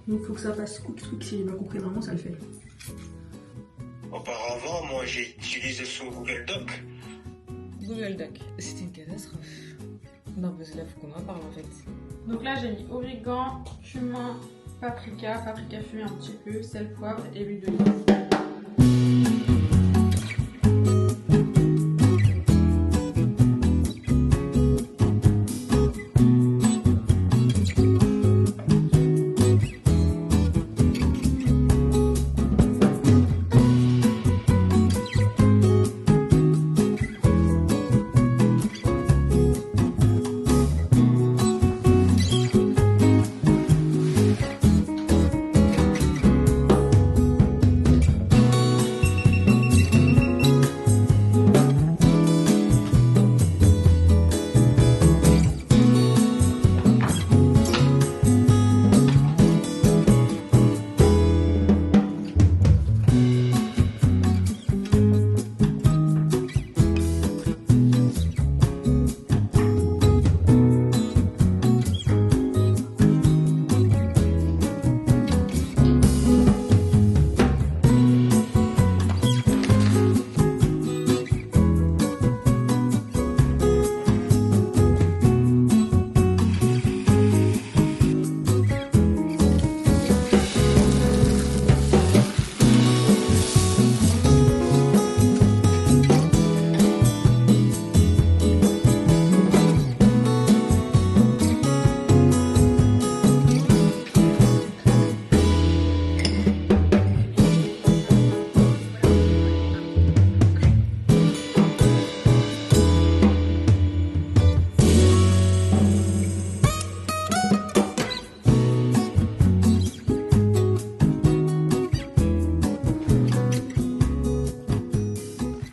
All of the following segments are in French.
Donc faut que ça fasse quick si j'ai bien compris, normalement ça le fait. Auparavant, moi j'ai utilisé sous Google Doc. Google Doc, c'était une catastrophe. Non, parce que là faut qu'on en parle en fait. Donc là j'ai mis origan, cumin, paprika fumé un petit peu, sel, poivre et l'huile d'olive.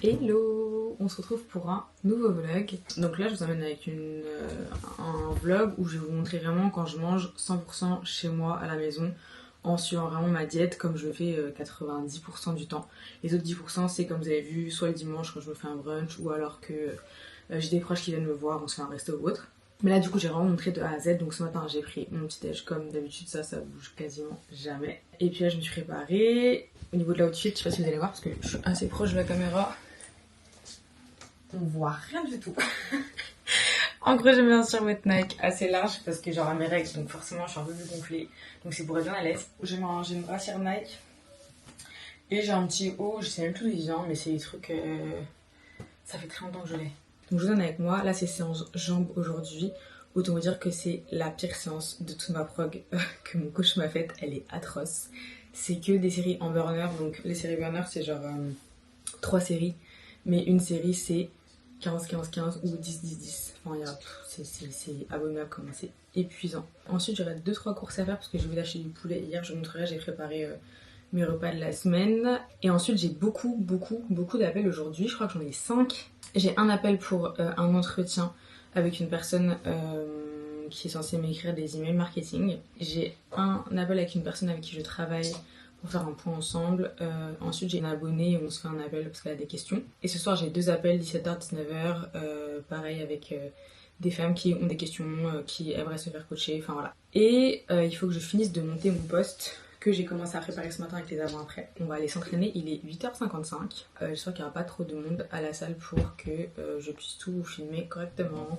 Hello, on se retrouve pour un nouveau vlog. Donc là je vous emmène avec un vlog où je vais vous montrer vraiment quand je mange 100% chez moi à la maison en suivant vraiment ma diète comme je le fais 90% du temps. Les autres 10% c'est comme vous avez vu soit le dimanche quand je me fais un brunch ou alors que j'ai des proches qui viennent me voir, on se fait un resto ou autre. Mais là du coup j'ai vraiment montré de A à Z, donc ce matin j'ai pris mon petit déj comme d'habitude, ça bouge quasiment jamais. Et puis là je me suis préparée. Au niveau de l'outfit, je sais pas si vous allez voir parce que je suis assez proche de la caméra. On voit rien du tout. En gros, j'ai mis un survêt Nike assez large parce que genre à mes règles, donc forcément je suis un peu plus gonflée. Donc c'est pour être bien à l'aise. J'ai une brassière Nike et j'ai un petit haut, je sais même plus d'où il vient, mais c'est des trucs. Ça fait très longtemps que je l'ai. Donc je vous donne avec moi. Là, c'est séance jambes aujourd'hui. Autant vous dire que c'est la pire séance de toute ma prog que mon coach m'a faite. Elle est atroce. C'est que des séries en burner. Donc les séries burner, c'est genre 3 séries. Mais une série, c'est 15-15-15 ou 10-10-10. Enfin, c'est abominable comment c'est épuisant. Ensuite, j'aurai 2-3 courses à faire parce que j'ai voulu acheter du poulet hier. Je vous montrerai, j'ai préparé mes repas de la semaine. Et ensuite, j'ai beaucoup d'appels aujourd'hui. Je crois que j'en ai 5. J'ai un appel pour un entretien avec une personne qui est censée m'écrire des emails marketing. J'ai un appel avec une personne avec qui je travaille pour faire un point ensemble. Ensuite j'ai une abonnée et on se fait un appel parce qu'elle a des questions. Et ce soir j'ai 2 appels, 17h-19h, pareil avec des femmes qui ont des questions, qui aimeraient se faire coacher, enfin voilà. Et il faut que je finisse de monter mon post que j'ai commencé à préparer ce matin avec les avant-après. On va aller s'entraîner, il est 8h55. J'espère qu'il n'y aura pas trop de monde à la salle pour que je puisse tout filmer correctement.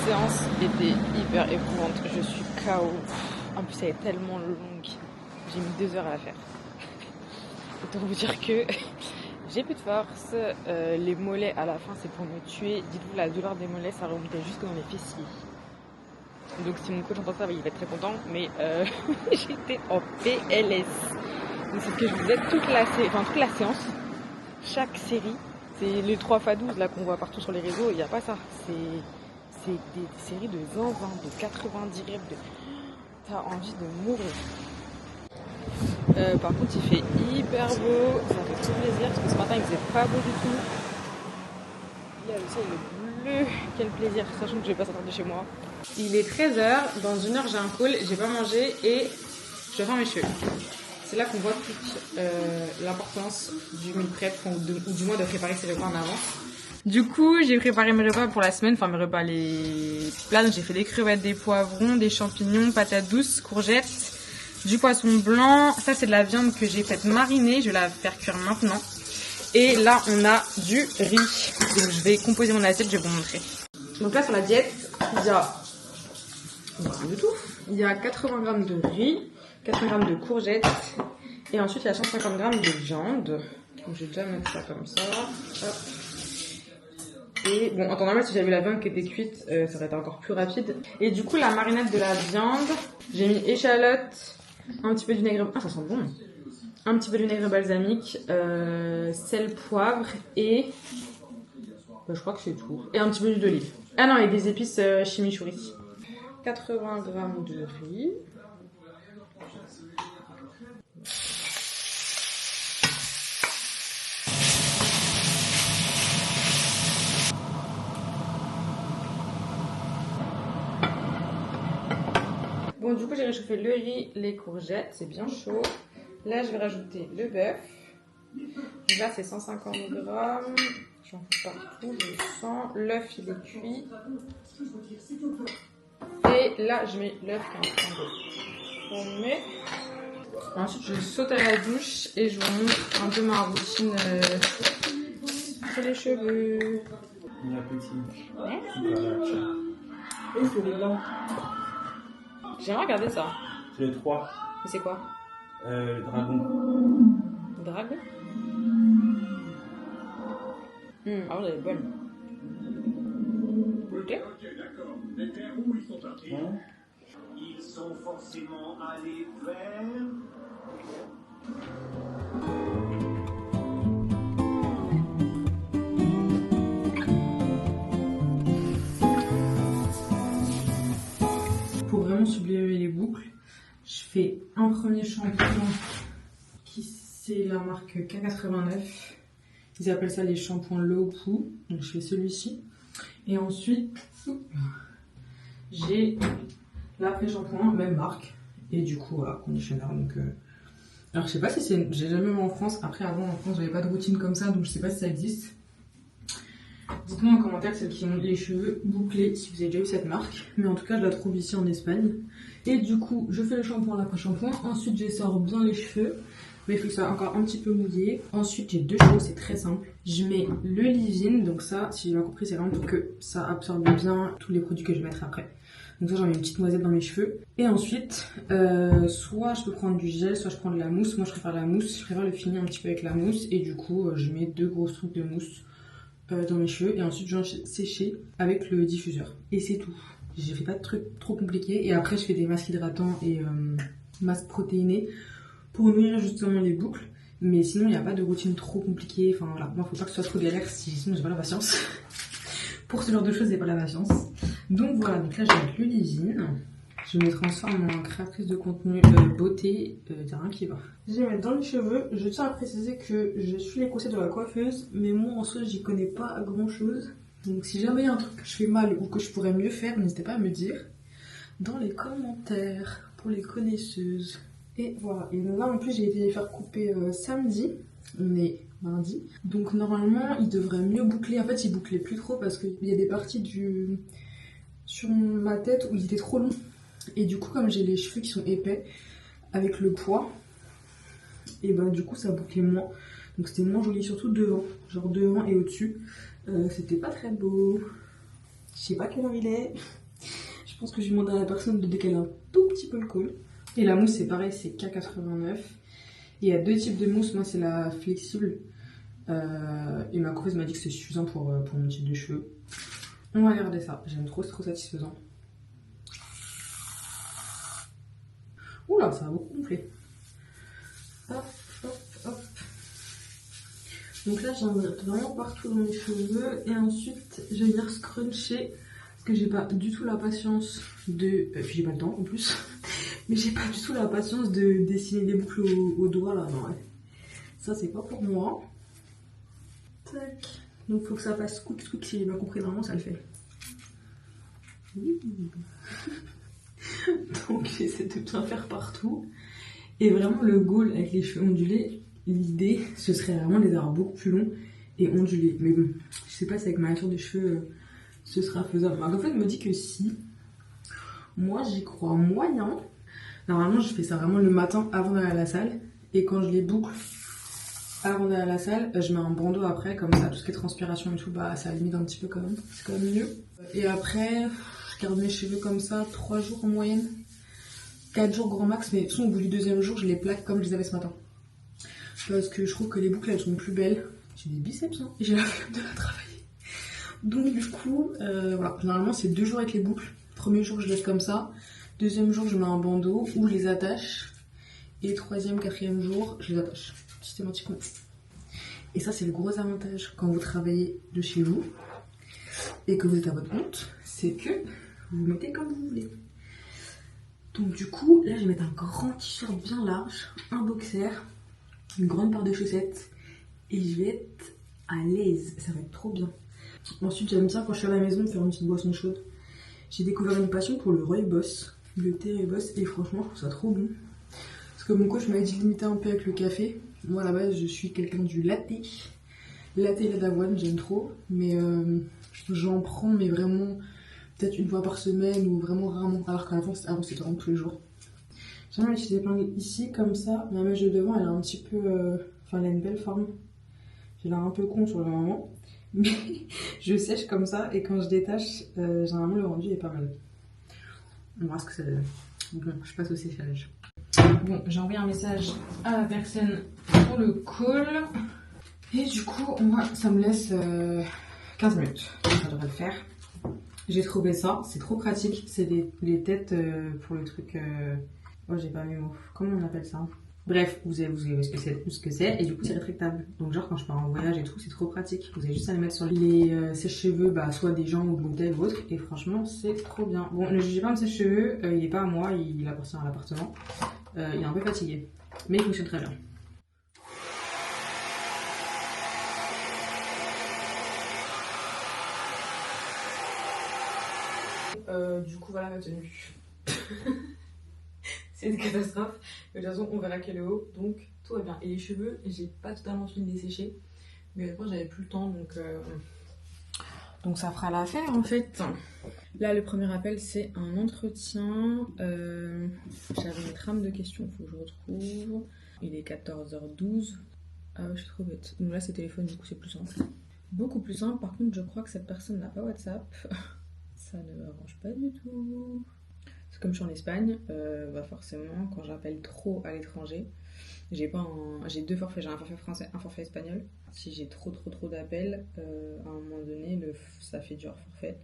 séance était hyper éprouvante. Je suis KO. En plus, elle est tellement longue. J'ai mis 2 heures à la faire. Autant vous dire que j'ai plus de force. Les mollets à la fin, c'est pour me tuer. Dites-vous, la douleur des mollets, ça remontait jusque dans les fessiers. Donc si mon coach entend ça, il va être très content. Mais j'étais en PLS. Donc c'est ce que je vous disais, toute la séance, chaque série, c'est les 3x12 là qu'on voit partout sur les réseaux, il n'y a pas ça. C'est des séries de 20, de 90 reps, t'as envie de mourir. Par contre, il fait hyper beau, ça fait trop plaisir parce que ce matin il faisait pas beau du tout. Il y a le ciel bleu, quel plaisir, sachant que je vais pas sortir de chez moi. Il est 13h, dans 1 heure j'ai un call, j'ai pas mangé et je vais faire mes cheveux. C'est là qu'on voit toute l'importance du meal prep ou du moins de préparer ses repas en avance. Du coup, j'ai préparé mes repas pour la semaine, enfin mes repas, les plats. Donc j'ai fait des crevettes, des poivrons, des champignons, patates douces, courgettes, du poisson blanc. Ça c'est de la viande que j'ai faite mariner, je vais la faire cuire maintenant. Et là on a du riz. Donc je vais composer mon assiette, je vais vous montrer. Donc là sur la diète, il y a il y a 80 g de riz, 80 g de courgettes et ensuite il y a 150 g de viande. Donc je vais déjà mettre ça comme ça. Hop. Et bon, en temps normal, si j'avais la viande qui était cuite, ça aurait été encore plus rapide. Et du coup, la marinade de la viande, j'ai mis échalote, un petit peu de vinaigre. Ah, ça sent bon! Un petit peu de vinaigre balsamique, sel, poivre et. Je crois que c'est tout. Et un petit peu d'huile d'olive. Ah non, et des épices chimichurri. 80 g de riz. Bon, du coup, j'ai réchauffé le riz, les courgettes, c'est bien chaud. Là, je vais rajouter le bœuf. Là, c'est 150 g. J'en fais partout, je le sens. L'œuf, il est cuit. Et là, je mets l'œuf qui est en train de former. Ensuite, je saute à la douche et je vous montre un peu ma routine pour les cheveux. Bon appétit. Merci. Et sur les blancs. J'aimerais regarder ça. C'est les 3. Mais c'est quoi? Le dragon. Dragon? Ah, elle est bonne. Ok. Hein? Ils sont forcément allés vers... Pour vraiment sublimer les boucles, je fais un premier shampoing qui c'est la marque K89. Ils appellent ça les shampoings low poo. Donc je fais celui-ci. Et ensuite, j'ai l'après-shampoing, même marque. Et du coup, voilà, conditionneur. Donc, alors je sais pas si c'est. J'ai jamais vu en France. Après, avant en France, j'avais pas de routine comme ça, donc je sais pas si ça existe. Dites-moi en commentaire celles qui ont les cheveux bouclés, si vous avez déjà eu cette marque. Mais en tout cas, je la trouve ici en Espagne. Et du coup, je fais le shampoing, l'après-shampoing. Ensuite, j'essore bien les cheveux. Mais il faut que ça soit encore un petit peu mouillé. Ensuite, j'ai 2 choses, c'est très simple. Je mets le leave-in. Donc ça, si j'ai bien compris, c'est vraiment pour que ça absorbe bien tous les produits que je vais mettre après. Donc ça, j'en mets une petite noisette dans mes cheveux. Et ensuite, soit je peux prendre du gel, soit je prends de la mousse. Moi, je préfère la mousse. Je préfère le finir un petit peu avec la mousse. Et du coup, je mets 2 grosses trucs de mousse dans mes cheveux. Et ensuite, je viens sécher avec le diffuseur. Et c'est tout. Je fais pas de trucs trop compliqués. Et après, je fais des masques hydratants et masques protéinés pour nourrir justement les boucles. Mais sinon, il n'y a pas de routine trop compliquée. Enfin voilà, moi, faut pas que ce soit trop galère, sinon j'ai pas la patience. Pour ce genre de choses, j'ai pas la patience. Donc voilà, donc là, je vais mettre le leave-in. Je me transforme en créatrice de contenu beauté, t'as rien qui va. Je vais mettre dans les cheveux. Je tiens à préciser que je suis les conseils de la coiffeuse, mais moi en soi, j'y connais pas grand chose. Donc si jamais il y a un truc que je fais mal ou que je pourrais mieux faire, n'hésitez pas à me dire dans les commentaires pour les connaisseuses. Et voilà, et là en plus j'ai été les faire couper samedi, on est mardi. Donc normalement il devrait mieux boucler, en fait il bouclait plus trop parce qu'il y a des parties sur ma tête où il était trop long. Et du coup comme j'ai les cheveux qui sont épais, avec le poids, et ben du coup ça bouclait moins. Donc c'était moins joli, surtout devant, genre devant et au-dessus. C'était pas très beau. Je sais pas quelle heure il est. Je pense que je vais demander à la personne de décaler un tout petit peu le col. Et la mousse, c'est pareil, c'est K89. Il y a 2 types de mousse. Moi, c'est la flexible. Et ma coiffeuse m'a dit que c'est suffisant pour mon type de cheveux. On va regarder ça. J'aime trop, c'est trop satisfaisant. Oula, ça a beaucoup gonflé. Hop, hop, hop. Donc là, j'en mets vraiment partout dans mes cheveux. Et ensuite, je vais venir scruncher. Parce que j'ai pas du tout la patience de... j'ai pas le temps en plus. Mais j'ai pas du tout la patience de dessiner des boucles au doigt là. Non, ouais. Ça, c'est pas pour moi. Tac. Donc, faut que ça fasse squeak squeak. Si j'ai bien compris, normalement, ça le fait. Donc, j'essaie de bien faire partout. Et vraiment, le goal avec les cheveux ondulés, l'idée, ce serait vraiment de les avoir beaucoup plus longs et ondulés. Mais bon, je sais pas si avec ma nature de cheveux, ce sera faisable. En fait, elle me dit que si. Moi, j'y crois moyen. Normalement, je fais ça vraiment le matin avant d'aller à la salle. Et quand je les boucle avant d'aller à la salle, je mets un bandeau après. Comme ça, tout ce qui est transpiration et tout, bah ça limite un petit peu quand même. C'est quand même mieux. Et après, je garde mes cheveux comme ça 3 jours en moyenne. 4 jours grand max. Mais de toute façon, au bout du 2e jour, je les plaque comme je les avais ce matin. Parce que je trouve que les boucles, elles sont plus belles. J'ai des biceps, hein. Et j'ai la flemme de la travailler. Donc du coup, voilà. Généralement, c'est 2 jours avec les boucles. Premier jour, je laisse comme ça. 2e jour, je mets un bandeau où je les attache. Et 3e, 4e jour, je les attache systématiquement. Et ça, c'est le gros avantage quand vous travaillez de chez vous et que vous êtes à votre compte, c'est que vous mettez comme vous voulez. Donc du coup, là, je vais mettre un grand t-shirt bien large, un boxer, une grande paire de chaussettes et je vais être à l'aise. Ça va être trop bien. Ensuite, j'aime bien quand je suis à la maison faire une petite boisson chaude. J'ai découvert une passion pour le rooibos, le thé rooibos, et franchement, je trouve ça trop bon. Parce que mon coach m'avait dit de limiter un peu avec le café. Moi, à la base, je suis quelqu'un du latte. Latte et lait d'avoine, j'aime trop. Mais j'en prends, mais vraiment, peut-être une fois par semaine ou vraiment rarement. Alors qu'avant, c'était vraiment tous les jours. J'aime utiliser plein ici, comme ça. Ma mèche de devant, elle est un petit peu... Enfin, elle a une belle forme. J'ai l'air un peu con sur le moment. Mais je sèche comme ça et quand je détache, généralement le rendu est pas mal. On verra ce que ça donne. Bon, je passe au séchage. Bon, j'ai envoyé un message à la personne pour le call. Et du coup, ça me laisse 15 minutes. Ça devrait le faire. J'ai trouvé ça, c'est trop pratique. C'est les têtes pour le truc... Oh, j'ai pas mes mots. Comment on appelle ça ? Bref, vous avez ce que c'est, et du coup c'est rétractable. Donc genre quand je pars en voyage et tout, c'est trop pratique. Vous avez juste à le mettre sur les sèche-cheveux, soit des gens ou de l'hôtel ou autre, et franchement c'est trop bien. Bon, ne jugez pas mon sèche-cheveux, il est pas à moi, il appartient à l'appartement. Il est un peu fatigué, mais il fonctionne très bien. Du coup voilà ma tenue. C'est une catastrophe. De toute façon, on verra qu'elle est haut, donc tout va bien. Et les cheveux, j'ai pas totalement fini de les sécher. Mais honnêtement, j'avais plus le temps, donc ça fera l'affaire en fait. Là, le premier appel, c'est un entretien. J'avais une trame de questions, faut que je retrouve. Il est 14h12. Ah ouais, je suis trop bête. Donc là, c'est téléphone, du coup, c'est plus simple. Beaucoup plus simple. Par contre, je crois que cette personne n'a pas WhatsApp. Ça ne m'arrange pas du tout. Comme je suis en Espagne, forcément, quand j'appelle trop à l'étranger, j'ai 2 forfaits, j'ai un forfait français, un forfait espagnol. Si j'ai trop d'appels, à un moment donné, ça fait du hors forfait.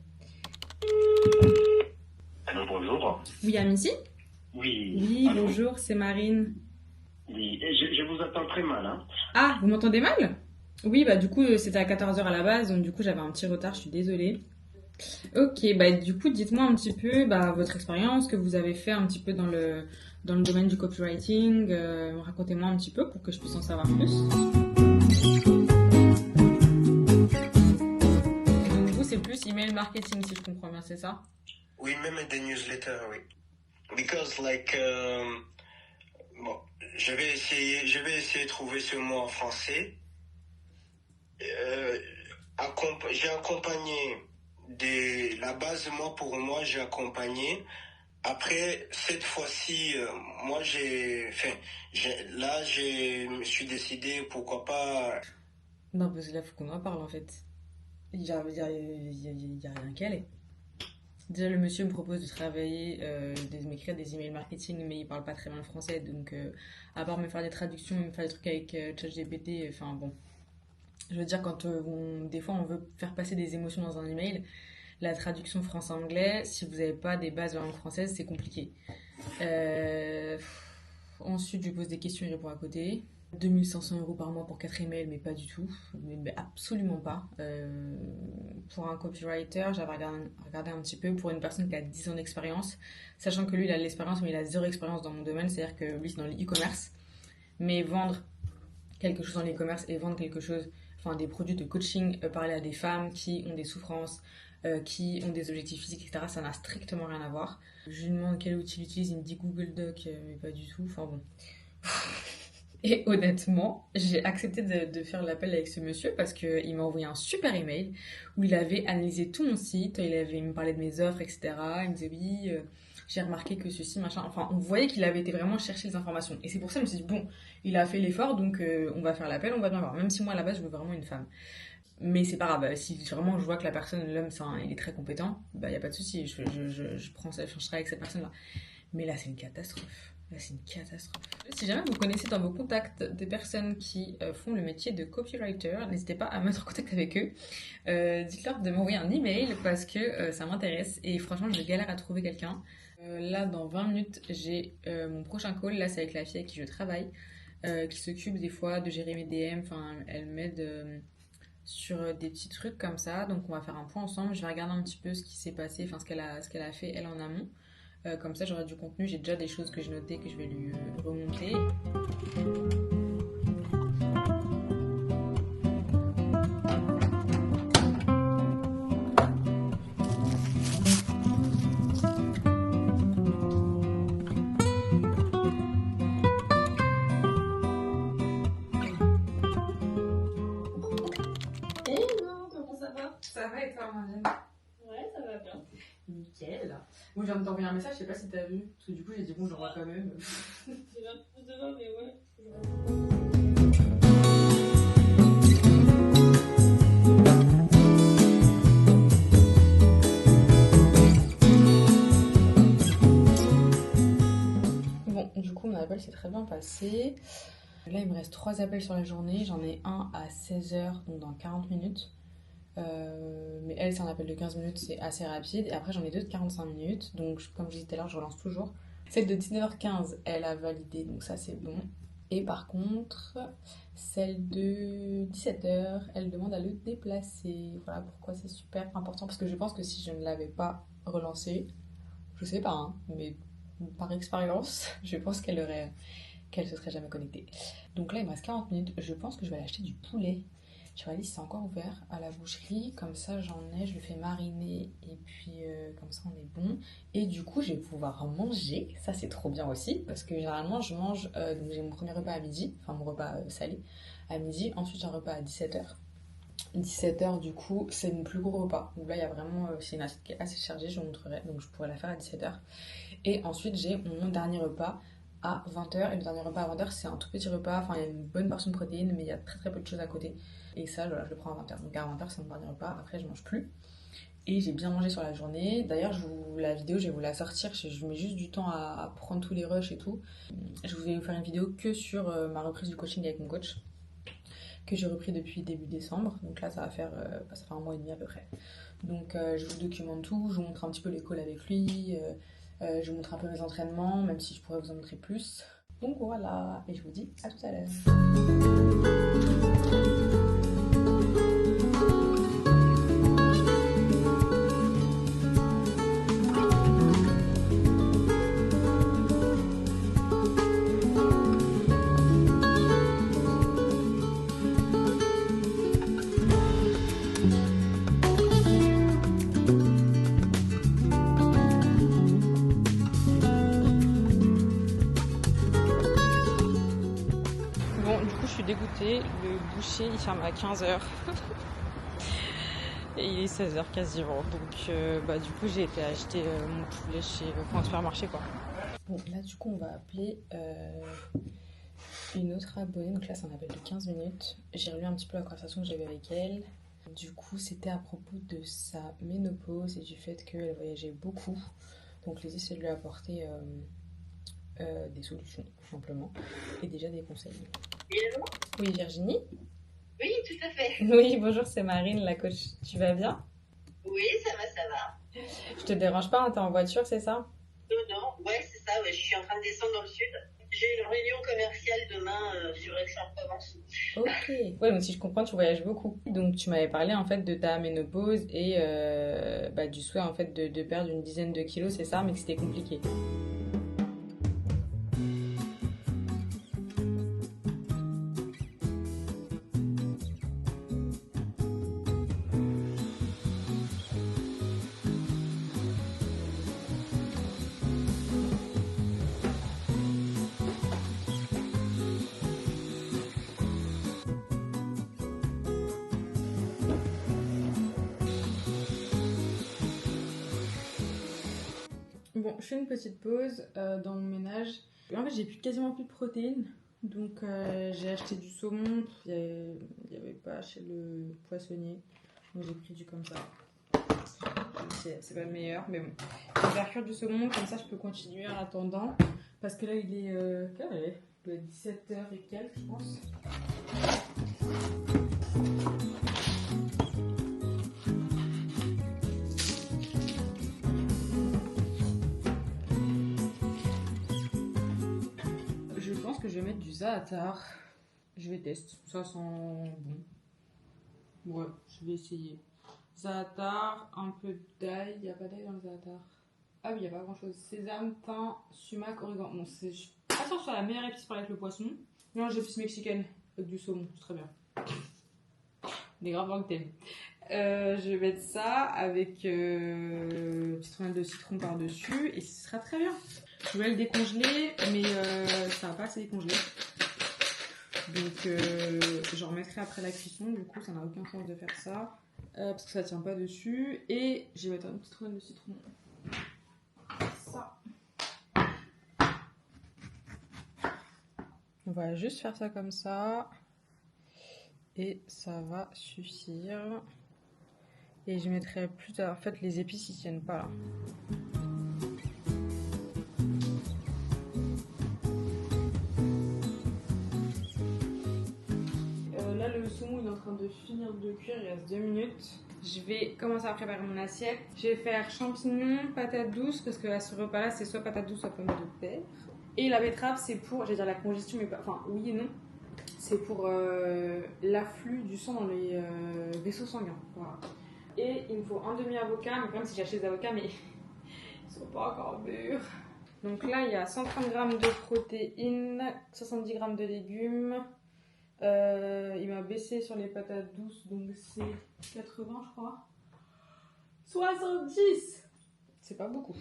Allô, bonjour. Oui, Amici ? Oui. Oui, allô. bonjour, c'est Marine. Oui, je vous entends très mal, hein. Ah, vous m'entendez mal ? Oui, du coup, c'était à 14h à la base, donc du coup, j'avais un petit retard, je suis désolée. Ok, du coup, dites-moi un petit peu votre expérience, que vous avez fait un petit peu dans le domaine du copywriting. Racontez-moi un petit peu pour que je puisse en savoir plus. Du coup, c'est plus email marketing, si je comprends bien, c'est ça? Oui, même des newsletters, oui. Because bon, je vais essayer de trouver ce mot en français. J'ai accompagné la base, pour moi, j'ai accompagné. Après, cette fois-ci, je me suis décidé, pourquoi pas... Non, parce que là, il faut qu'on en parle, en fait. Il y a rien qu'elle est. Déjà, le monsieur me propose de travailler, de m'écrire des emails marketing, mais il parle pas très bien le français, donc à part me faire des traductions, me faire des trucs avec ChatGPT, enfin bon. Je veux dire, quand des fois on veut faire passer des émotions dans un email, la traduction français-anglais, si vous n'avez pas des bases de langue française, c'est compliqué. Ensuite, je lui pose des questions, il répond à côté. 2500 € par mois pour 4 emails, mais pas du tout, mais absolument pas. Pour un copywriter, j'avais regardé un petit peu pour une personne qui a 10 ans d'expérience, sachant que lui il a de l'expérience, mais il a zéro expérience dans mon domaine, c'est-à-dire que lui c'est dans l'e-commerce, mais vendre quelque chose dans l'e-commerce et vendre quelque chose, enfin des produits de coaching, parler à des femmes qui ont des souffrances, qui ont des objectifs physiques, etc., ça n'a strictement rien à voir. Je lui demande quel outil il utilise, il me dit Google Doc, mais pas du tout, enfin bon. Et honnêtement, j'ai accepté de faire l'appel avec ce monsieur parce qu'il m'a envoyé un super email où il avait analysé tout mon site, il me parlait de mes offres, etc. Il me disait oui, j'ai remarqué que ceci, machin. Enfin, on voyait qu'il avait été vraiment chercher les informations. Et c'est pour ça que je me suis dit, bon, il a fait l'effort, donc on va faire l'appel, on va bien voir. Même si moi, à la base, je veux vraiment une femme. Mais c'est pas grave, si vraiment je vois que la personne, l'homme, il est très compétent, bah y a pas de souci, je travaille avec cette personne-là. Mais là, c'est une catastrophe. Là, c'est une catastrophe. Si jamais vous connaissez dans vos contacts des personnes qui font le métier de copywriter, n'hésitez pas à mettre en contact avec eux. Dites-leur de m'envoyer un email parce que ça m'intéresse et franchement, je galère à trouver quelqu'un. Là, dans 20 minutes, j'ai mon prochain call. Là, c'est avec la fille avec qui je travaille, qui s'occupe des fois de gérer mes DM. Enfin, elle m'aide sur des petits trucs comme ça. Donc, on va faire un point ensemble. Je vais regarder un petit peu ce qui s'est passé, enfin, ce qu'elle a fait, elle, en amont. Comme ça, j'aurai du contenu. J'ai déjà des choses que j'ai notées que je vais lui remonter. Hello, comment ça va? Ça va et toi, Marlène? Ouais, ça va bien. Nickel. Moi, je viens de t'envoyer un message, je sais pas si t'as vu. Parce que du coup, j'ai dit bon, je l'envoie quand même. J'ai un peu demain, mais ouais. Bon, du coup, mon appel s'est très bien passé. Là, il me reste 3 appels sur la journée. J'en ai un à 16h, donc dans 40 minutes. Mais elle, c'est un appel de 15 minutes, c'est assez rapide. Et après, j'en ai 2 de 45 minutes. Donc, comme je disais tout à l'heure, je relance toujours. Celle de 19h15, elle a validé, donc ça, c'est bon. Et par contre, celle de 17h, elle demande à le déplacer. Voilà pourquoi c'est super important. Parce que je pense que si je ne l'avais pas relancée, je sais pas, hein, mais par expérience, je pense qu'elle se serait jamais connectée. Donc là, il me reste 40 minutes. Je pense que je vais aller acheter du poulet. Je vais aller si c'est encore ouvert à la boucherie. Comme ça, j'en ai, je le fais mariner. Et puis, comme ça, on est bon. Et du coup, je vais pouvoir manger. Ça, c'est trop bien aussi. Parce que généralement, je mange... donc, j'ai mon premier repas à midi. Enfin, mon repas salé à midi. Ensuite, j'ai un repas à 17h. 17h, du coup, c'est mon plus gros repas. Donc là, il y a vraiment... c'est une assiette qui est assez chargée, je vous montrerai. Donc, je pourrais la faire à 17h. Et ensuite, j'ai mon dernier repas à 20h. Et le dernier repas à 20h, c'est un tout petit repas. Enfin, il y a une bonne portion de protéines, mais il y a très très peu de choses à côté. Et ça, voilà, je le prends à 20h. Donc à 20h, c'est mon dernier repas. Après, je mange plus. Et j'ai bien mangé sur la journée. D'ailleurs, la vidéo, je vais vous la sortir. Je mets juste du temps à prendre tous les rushs et tout. Je vais vous faire une vidéo que sur ma reprise du coaching avec mon coach, que j'ai repris depuis début décembre. Donc là, ça fait 1 mois et demi à peu près. Donc je vous documente tout. Je vous montre un petit peu les calls avec lui. Je vous montre un peu mes entraînements, même si je pourrais vous en montrer plus. Donc voilà, et je vous dis à tout à l'heure. Dégoûtée, le boucher il ferme à 15h et il est 16h quasiment, donc du coup j'ai été acheter mon poulet chez un supermarché quoi. Bon là du coup on va appeler une autre abonnée, donc là c'est un appel de 15 minutes. J'ai relu un petit peu la conversation que j'avais avec elle. Du coup, c'était à propos de sa ménopause et du fait qu'elle voyageait beaucoup. Donc l'idée c'est de lui apporter des solutions, tout simplement, et déjà des conseils. Oui, allô? Oui, Virginie? Oui, tout à fait. Oui, bonjour, c'est Marine, la coach. Tu vas bien? Oui, ça va. Je te dérange pas, hein, t'es en voiture, c'est ça? Non, ouais, c'est ça, ouais, je suis en train de descendre dans le sud. J'ai une réunion commerciale demain sur Aix-en-Provence. Ok. Ouais, donc si je comprends, tu voyages beaucoup. Donc tu m'avais parlé en fait de ta ménopause et du souhait en fait de perdre une dizaine de kilos, c'est ça, mais que c'était compliqué. Bon, je fais une petite pause dans mon ménage. En fait, j'ai quasiment plus de protéines. Donc, j'ai acheté du saumon. Il n'y avait pas chez le poissonnier. Donc, j'ai pris du comme ça. C'est pas le meilleur, mais bon. Je vais faire cuire du saumon. Comme ça, je peux continuer en attendant. Parce que là, il est. Quelle heure il est? Il est 17h et quelques, je pense. Je pense que je vais mettre du za'atar. Je vais tester. Ça sent bon. Ouais, je vais essayer. Za'atar, un peu d'ail. Il n'y a pas d'ail dans le za'atar. Ah oui, il n'y a pas grand chose. Sésame, thym, sumac, origan. Bon, c'est pas sûr sur la meilleure épice pour avec le poisson. Non, j'ai épice mexicaine avec du saumon. C'est très bien. Des graves que t'aimes. Je vais mettre ça avec petite rondelle de citron par-dessus et ce sera très bien. Je vais le décongeler, mais ça va pas assez décongeler. Donc j'en remettrai après la cuisson. Du coup, ça n'a aucun sens de faire ça parce que ça tient pas dessus. Et je vais mettre une petite rondelle de citron. Ça. On va juste faire ça comme ça. Et ça va suffire. Et je mettrai plus tard. En fait, les épices ils tiennent pas là. Là, le saumon il est en train de finir de cuire. Il reste 2 minutes. Je vais commencer à préparer mon assiette. Je vais faire champignons, patates douces. Parce que à ce repas là, c'est soit patates douces, soit pommes de terre. Et la betterave, c'est pour, j'allais dire la congestion, mais pas. Enfin, oui et non. C'est pour l'afflux du sang dans les vaisseaux sanguins. Voilà. Et il me faut un demi-avocat, mais même si j'achète des avocats, mais ils sont pas encore mûrs. Donc là, il y a 130 g de protéines, 70 g de légumes. Il m'a baissé sur les patates douces, donc c'est 80, je crois. 70! C'est pas beaucoup.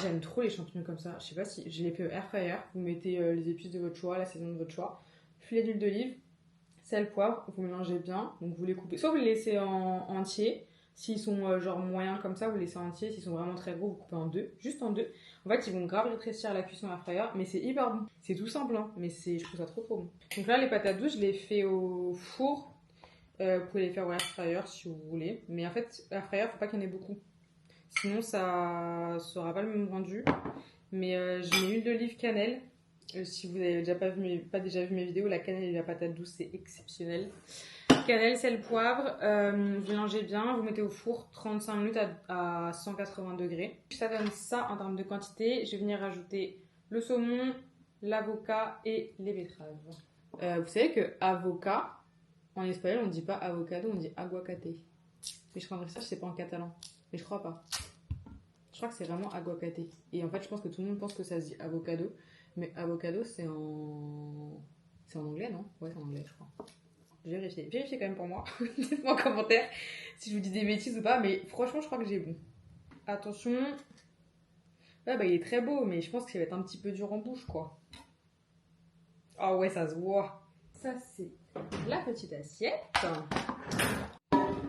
J'aime trop les champignons comme ça. Je sais pas si je les fais au air fryer. Vous mettez les épices de votre choix, la saison de votre choix. Filet d'huile d'olive, sel, poivre. Vous mélangez bien. Donc vous les coupez. Soit vous les laissez en entier. S'ils sont genre moyens comme ça, vous les laissez en entier. S'ils sont vraiment très gros, vous coupez en deux. Juste en deux. En fait, ils vont grave rétrécir la cuisson à air fryer. Mais c'est hyper bon. C'est tout simple, hein, mais je trouve ça trop bon. Donc là, les patates douces, je les fais au four. Vous pouvez les faire au air fryer si vous voulez. Mais en fait, air fryer, faut pas qu'il y en ait beaucoup. Sinon, ça sera pas le même rendu. Mais je mets huile d'olive, cannelle. Si vous n'avez pas déjà vu mes vidéos, la cannelle et la patate douce, c'est exceptionnel. Cannelle, sel, poivre. Vous mélangez bien. Vous mettez au four 35 minutes à 180 degrés. Ça donne ça en termes de quantité. Je vais venir rajouter le saumon, l'avocat et les betteraves. Vous savez que avocat, en espagnol, on ne dit pas avocado, on dit aguacate. Mais je crois que ça, je sais pas en catalan. Mais je crois pas. Je crois que c'est vraiment aguacate. Et en fait, je pense que tout le monde pense que ça se dit avocado. Mais avocado, c'est en anglais, non? Ouais, c'est en anglais, je crois. Je vais vérifier. Vérifiez quand même pour moi. Dites-moi en commentaire si je vous dis des bêtises ou pas. Mais franchement, je crois que j'ai bon. Attention. Ouais, bah il est très beau, mais je pense qu'il va être un petit peu dur en bouche, quoi. Ah ouais, ça se voit. Ça, c'est la petite assiette.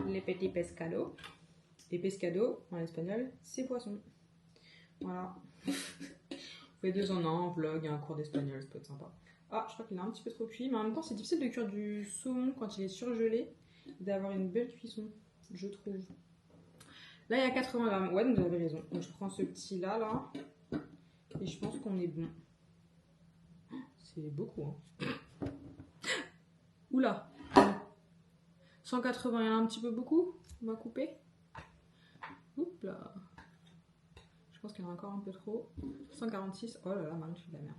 Les petits pescados. Et pescado, en espagnol, c'est poisson. Voilà. Vous faites 2 en 1, en vlog et un cours d'espagnol, ça peut être sympa. Ah, je crois qu'il est un petit peu trop cuit, mais en même temps, c'est difficile de cuire du saumon quand il est surgelé. d'avoir une belle cuisson, je trouve. Là, il y a 80 grammes. Ouais, donc vous avez raison. Donc, je prends ce petit-là, là. Et je pense qu'on est bon. C'est beaucoup, hein. Oula. 180, il y en a un petit peu beaucoup. On va couper. Oups là. Je pense qu'il y en a encore un peu trop. 146. Oh là là, Marine, je fais de la merde.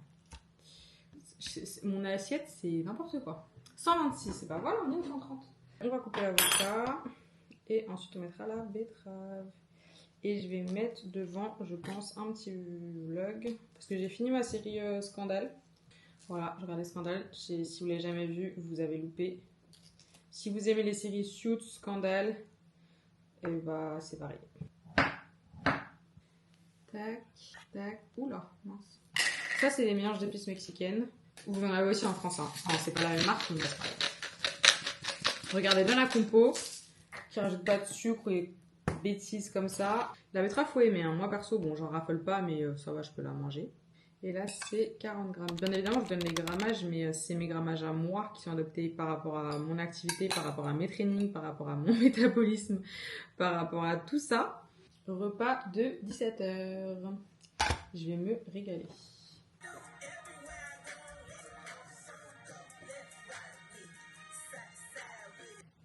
Mon assiette, c'est n'importe quoi. 126, c'est pas voilà, on est au 130. On va couper l'avocat. Et ensuite, on mettra la betterave. Et je vais mettre devant, je pense, un petit vlog. Parce que j'ai fini ma série Scandale. Voilà, je regardais Scandale. Si vous l'avez jamais vu, vous avez loupé. Si vous aimez les séries Suits, Scandale, et bah c'est pareil. Tac, tac. Oula, mince. Ça, c'est les mélanges d'épices mexicaines. Vous en avez aussi en France. Hein. Enfin, c'est pas la même marque, mais c'est pareil. Regardez bien la compo. Qui rajoute pas de sucre et bêtises comme ça. La betterave, faut aimer. Hein. Moi, perso, bon, j'en raffole pas, mais ça va, je peux la manger. Et là, c'est 40 grammes. Bien évidemment, je donne les grammages, mais c'est mes grammages à moi qui sont adoptés par rapport à mon activité, par rapport à mes trainings, par rapport à mon métabolisme, par rapport à tout ça. Repas de 17h. Je vais me régaler.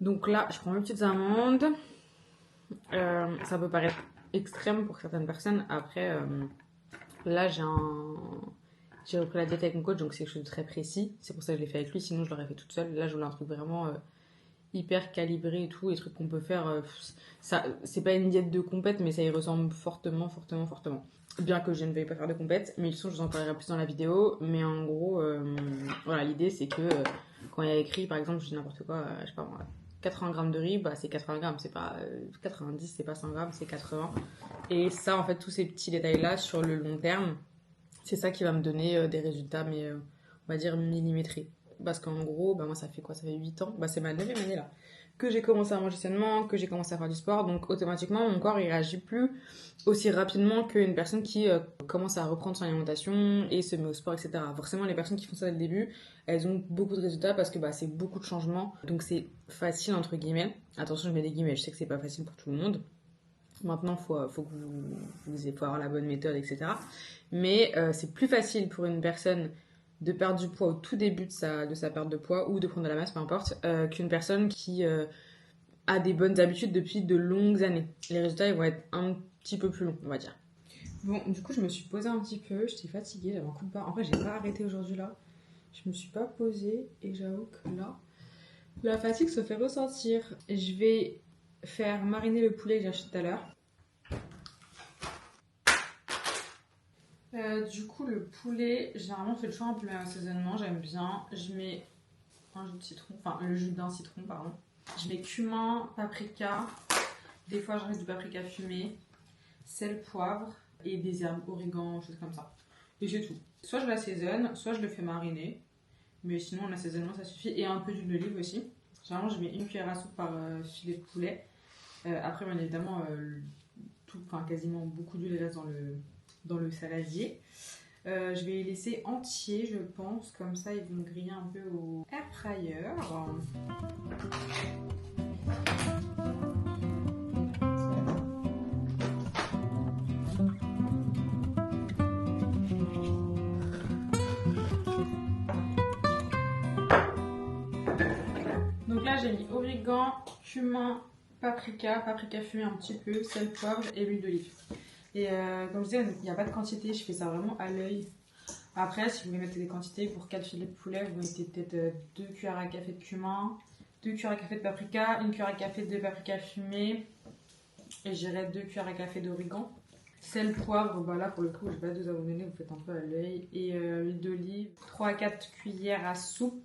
Donc là, je prends mes petites amandes. Ça peut paraître extrême pour certaines personnes. Après, là, j'ai repris la diète avec mon coach, donc c'est quelque chose de très précis. C'est pour ça que je l'ai fait avec lui, sinon je l'aurais fait toute seule. Là, je voulais un truc vraiment hyper calibré et tout. Les trucs qu'on peut faire, ça, c'est pas une diète de compète, mais ça y ressemble fortement. Bien que je ne veuille pas faire de compète, mais je vous en parlerai plus dans la vidéo. Mais en gros, voilà, l'idée c'est que quand il y a écrit, par exemple, je dis n'importe quoi, je sais pas moi, 80 grammes de riz, bah c'est 80 grammes, c'est pas 90, c'est pas 100 grammes, c'est 80. Et ça, en fait, tous ces petits détails-là sur le long terme, c'est ça qui va me donner des résultats, mais on va dire millimétrés. Parce qu'en gros, bah moi ça fait quoi? Ça fait 8 ans, bah c'est ma 9e année là, que j'ai commencé à manger sainement, que j'ai commencé à faire du sport, donc automatiquement mon corps il réagit plus aussi rapidement qu'une personne qui commence à reprendre son alimentation et se met au sport, etc. Forcément, les personnes qui font ça dès le début, elles ont beaucoup de résultats parce que bah, c'est beaucoup de changements, donc c'est facile entre guillemets. Attention, je mets des guillemets, je sais que c'est pas facile pour tout le monde. Maintenant, faut que vous avoir la bonne méthode, etc. Mais c'est plus facile pour une personne de perdre du poids au tout début de sa perte de poids ou de prendre de la masse, peu importe, qu'une personne qui a des bonnes habitudes depuis de longues années. Les résultats ils vont être un petit peu plus longs, on va dire. Bon, du coup, je me suis posée un petit peu, j'étais fatiguée, j'avais un coup de barre. En fait, j'ai pas arrêté aujourd'hui là. Je me suis pas posée et j'avoue que là, la fatigue se fait ressentir. Je vais faire mariner le poulet que j'ai acheté tout à l'heure. Du coup, le poulet, généralement, je fais le choix un peu assaisonnement, j'aime bien. Je mets un jus de citron, enfin le jus d'un citron, pardon. Je mets cumin, paprika, des fois je mets du paprika fumé, sel, poivre et des herbes, origan, choses comme ça. Et c'est tout. Soit je l'assaisonne, soit je le fais mariner, mais sinon l'assaisonnement ça suffit. Et un peu d'huile d'olive aussi. Généralement, je mets une cuillère à soupe par filet de poulet. Après, bien évidemment, quasiment beaucoup d'huile reste dans le saladier. Je vais les laisser entiers, je pense, comme ça ils vont griller un peu au air fryer. Donc là j'ai mis origan, cumin, paprika fumé un petit peu, sel, poivre et l'huile d'olive. Et comme je disais, il n'y a pas de quantité, je fais ça vraiment à l'œil. Après, si vous voulez mettre des quantités, pour 4 filets de poulet, vous mettez peut-être 2 cuillères à café de cumin, 2 cuillères à café de paprika, 1 cuillère à café de paprika fumé, et j'irai 2 cuillères à café d'origan. Sel, poivre, bah là pour le coup, je vais pas deux abandonner, vous faites un peu à l'œil. Et l'huile d'olive, 3 à 4 cuillères à soupe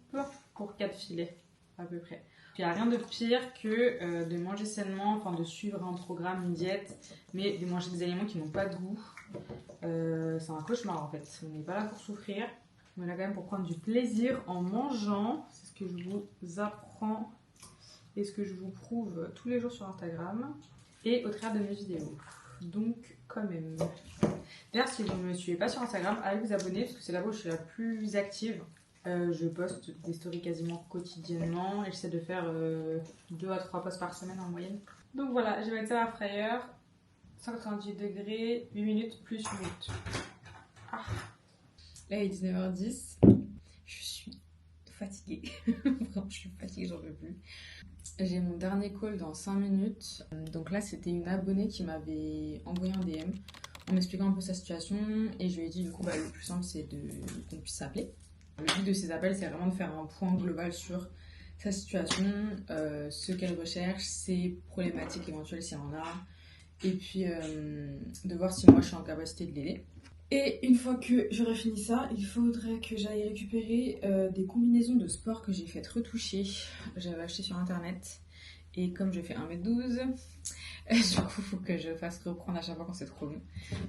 pour 4 filets, à peu près. Il n'y a rien de pire que de manger sainement, enfin de suivre un programme, une diète, mais de manger des aliments qui n'ont pas de goût. C'est un cauchemar en fait. On n'est pas là pour souffrir, on est là quand même pour prendre du plaisir en mangeant. C'est ce que je vous apprends et ce que je vous prouve tous les jours sur Instagram et au travers de mes vidéos. Donc quand même. D'ailleurs, si vous ne me suivez pas sur Instagram, allez vous abonner parce que c'est là où je suis la plus active. Je poste des stories quasiment quotidiennement et j'essaie de faire 2 à 3 posts par semaine en moyenne. Donc voilà, je vais mettre ça à la fryer. 198 degrés, 8 minutes plus 8 minutes. Ah. Là il est 19h10. Je suis fatiguée. Vraiment, je suis fatiguée, j'en peux plus. J'ai mon dernier call dans 5 minutes. Donc là, c'était une abonnée qui m'avait envoyé un DM en m'expliquant un peu sa situation. Et je lui ai dit, du coup, le plus simple, c'est qu'on puisse s'appeler. Le but de ces appels, c'est vraiment de faire un point global sur sa situation, ce qu'elle recherche, ses problématiques éventuelles s'il y en a. Et puis, de voir si moi, je suis en capacité de l'aider. Et une fois que j'aurai fini ça, il faudrait que j'aille récupérer des combinaisons de sport que j'ai fait retoucher. J'avais acheté sur internet. Et comme je fais 1m12, du coup, il faut que je fasse reprendre à chaque fois quand c'est trop long.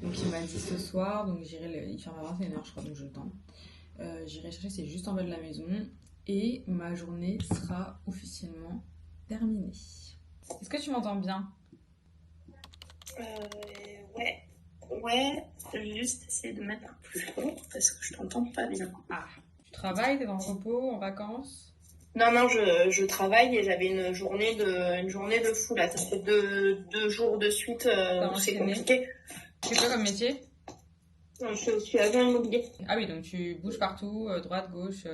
Donc il m'a dit ce soir, donc il ferme à 21h, je crois, donc je le tente. J'irai chercher, c'est juste en bas de la maison. Et ma journée sera officiellement terminée. Est-ce que tu m'entends bien? Ouais, juste essayer de mettre un plus fort parce que je t'entends pas bien. Ah, tu travailles, t'es dans le repos, en vacances? Non, je travaille et j'avais une journée de fou là. Ça fait deux jours de suite où c'est compliqué. Tu fais quoi comme métier? Je suis agent immobilier. Ah oui, donc tu bouges partout, droite, gauche,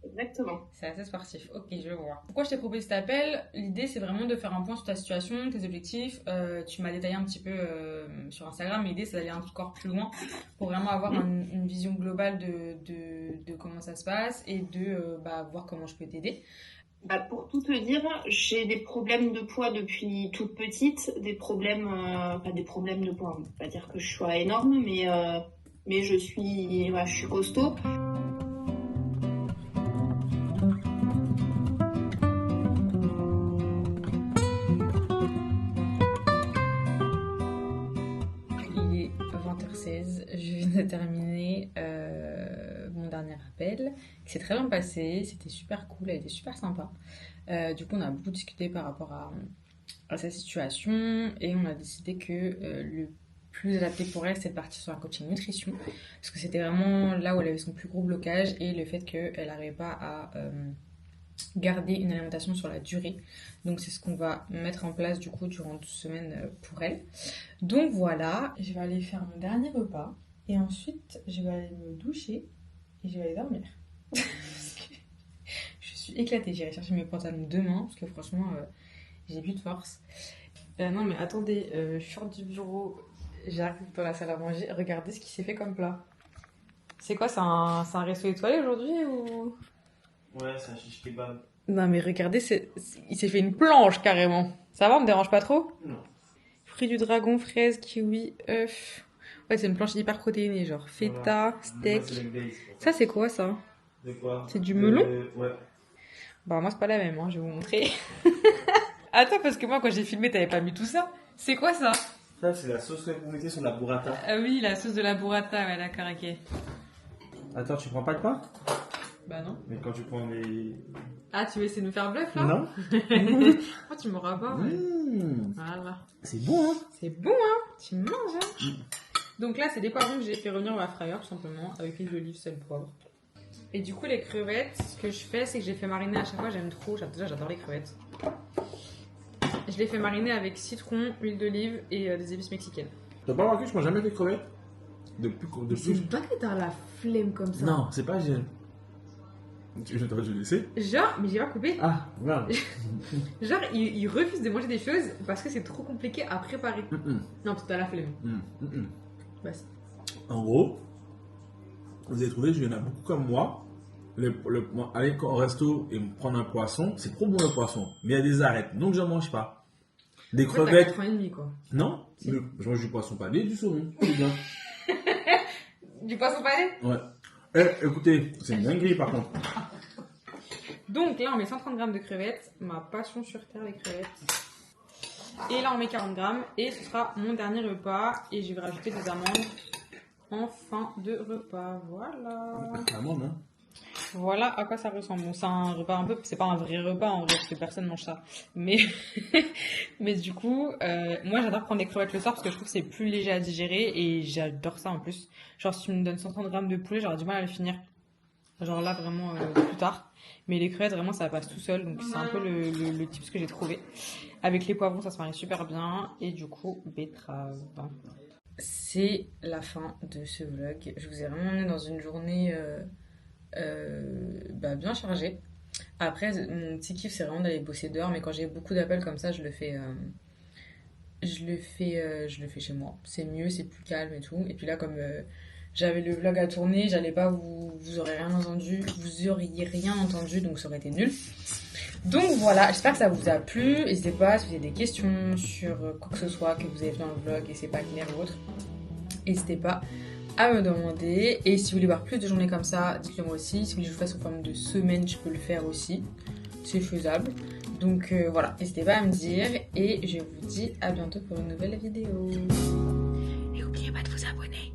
Exactement. C'est assez sportif. Ok, je vois. Pourquoi je t'ai proposé cet appel? L'idée, c'est vraiment de faire un point sur ta situation, tes objectifs. Tu m'as détaillé un petit peu sur Instagram, mais l'idée, c'est d'aller encore plus loin pour vraiment avoir une vision globale de comment ça se passe et de voir comment je peux t'aider. Pour tout te dire, j'ai des problèmes de poids depuis toute petite, des problèmes de poids. On ne peut pas dire que je sois énorme, mais je suis costaud. Il est 20h16, je viens de terminer mon dernier appel, qui s'est très bien passé, c'était super cool, elle était super sympa. Du coup, on a beaucoup discuté par rapport à sa situation et on a décidé que le plus adapté pour elle, c'est de partir sur un coaching nutrition, parce que c'était vraiment là où elle avait son plus gros blocage et le fait qu'elle n'arrivait pas à garder une alimentation sur la durée. Donc c'est ce qu'on va mettre en place du coup durant 12 semaines pour elle. Donc voilà, je vais aller faire mon dernier repas et ensuite je vais aller me doucher et je vais aller dormir. Je suis éclatée, j'irai chercher mes pantalons demain parce que franchement j'ai plus de force. Non mais attendez, je sors du bureau, j'arrive dans la salle à manger, regardez ce qui s'est fait comme plat. C'est quoi, c'est un resto étoilé aujourd'hui ou... Ouais, c'est un shish kebab. Non mais regardez, il s'est fait une planche carrément. Ça va, on me dérange pas trop? Non. Fruits du dragon, fraises, kiwi, œufs. Ouais, c'est une planche hyper protéinée, genre feta, steak. Moi, c'est le base, Ça c'est quoi ça? De quoi? C'est du melon? Ouais. Bah moi c'est pas la même, hein, je vais vous montrer. Attends, parce que moi quand j'ai filmé t'avais pas mis tout ça. C'est quoi ça? Ça, c'est la sauce que vous mettez sur la burrata. Ah oui, la sauce de la burrata, ouais d'accord, ok. Attends, tu prends pas le pain? Bah non. Mais quand tu prends les... Ah, tu veux essayer de nous faire bluff là? Non. Oh, tu m'auras pas, ouais. Voilà. C'est bon, hein? C'est bon, hein? Tu manges, hein? Donc là, c'est des poivrons que j'ai fait revenir au air fryer, tout simplement, avec huile d'olive, sel, poivre. Et du coup, les crevettes, ce que je fais, c'est que je les fais mariner à chaque fois. J'aime trop, déjà, j'adore les crevettes. Je les fais mariner avec citron, huile d'olive et des épices mexicaines. T'as pas remarqué que je mange jamais des crevettes? Depuis. C'est pas que t'as la flemme comme ça. Non, c'est pas. Tu t'aurais dû laisser? Genre, mais j'ai pas coupé. Ah, merde. Genre, ils refusent de manger des choses parce que c'est trop compliqué à préparer. Non, parce que t'as la flemme. Bah, En gros, vous avez trouvé, il y en a beaucoup comme moi. Aller au resto et me prendre un poisson, c'est trop bon le poisson. Mais il y a des arêtes, donc je ne mange pas. Des crevettes. T'as 4 ans et demi, quoi. Non, Si. je mange du poisson pané et du saumon. C'est bien. Du poisson pané? Ouais. Écoutez, c'est une dinguerie par contre. Donc là, on met 130 grammes de crevettes. Ma passion sur terre, les crevettes. Et là, on met 40 grammes. Et ce sera mon dernier repas. Et je vais rajouter des amandes en fin de repas. Voilà. Amande, hein. Voilà à quoi ça ressemble. Bon, c'est un repas un peu... C'est pas un vrai repas, en vrai, parce que personne mange ça. Mais, mais du coup, moi, j'adore prendre des crevettes le soir parce que je trouve que c'est plus léger à digérer. Et j'adore ça en plus. Genre, si tu me donnes 130 grammes de poulet, j'aurais du mal à le finir. Genre là vraiment plus tard. Mais les crevettes vraiment ça passe tout seul, donc c'est un peu le tips que j'ai trouvé. Avec les poivrons ça se marie super bien, et du coup betterave. C'est la fin de ce vlog. Je vous ai vraiment emmené dans une journée bien chargée. Après mon petit kiff c'est vraiment d'aller bosser dehors, mais quand j'ai beaucoup d'appels comme ça je le fais chez moi. C'est mieux, c'est plus calme et tout. Et puis là comme j'avais le vlog à tourner, j'allais pas vous auriez rien entendu, donc ça aurait été nul. Donc voilà, j'espère que ça vous a plu. N'hésitez pas si vous avez des questions sur quoi que ce soit que vous avez vu dans le vlog et c'est pas clair ou autre. N'hésitez pas à me demander. Et si vous voulez voir plus de journées comme ça, dites-le moi aussi. Si vous voulez que je fasse en forme de semaine, je peux le faire aussi. C'est faisable. Donc voilà, n'hésitez pas à me dire. Et je vous dis à bientôt pour une nouvelle vidéo. Et n'oubliez pas de vous abonner.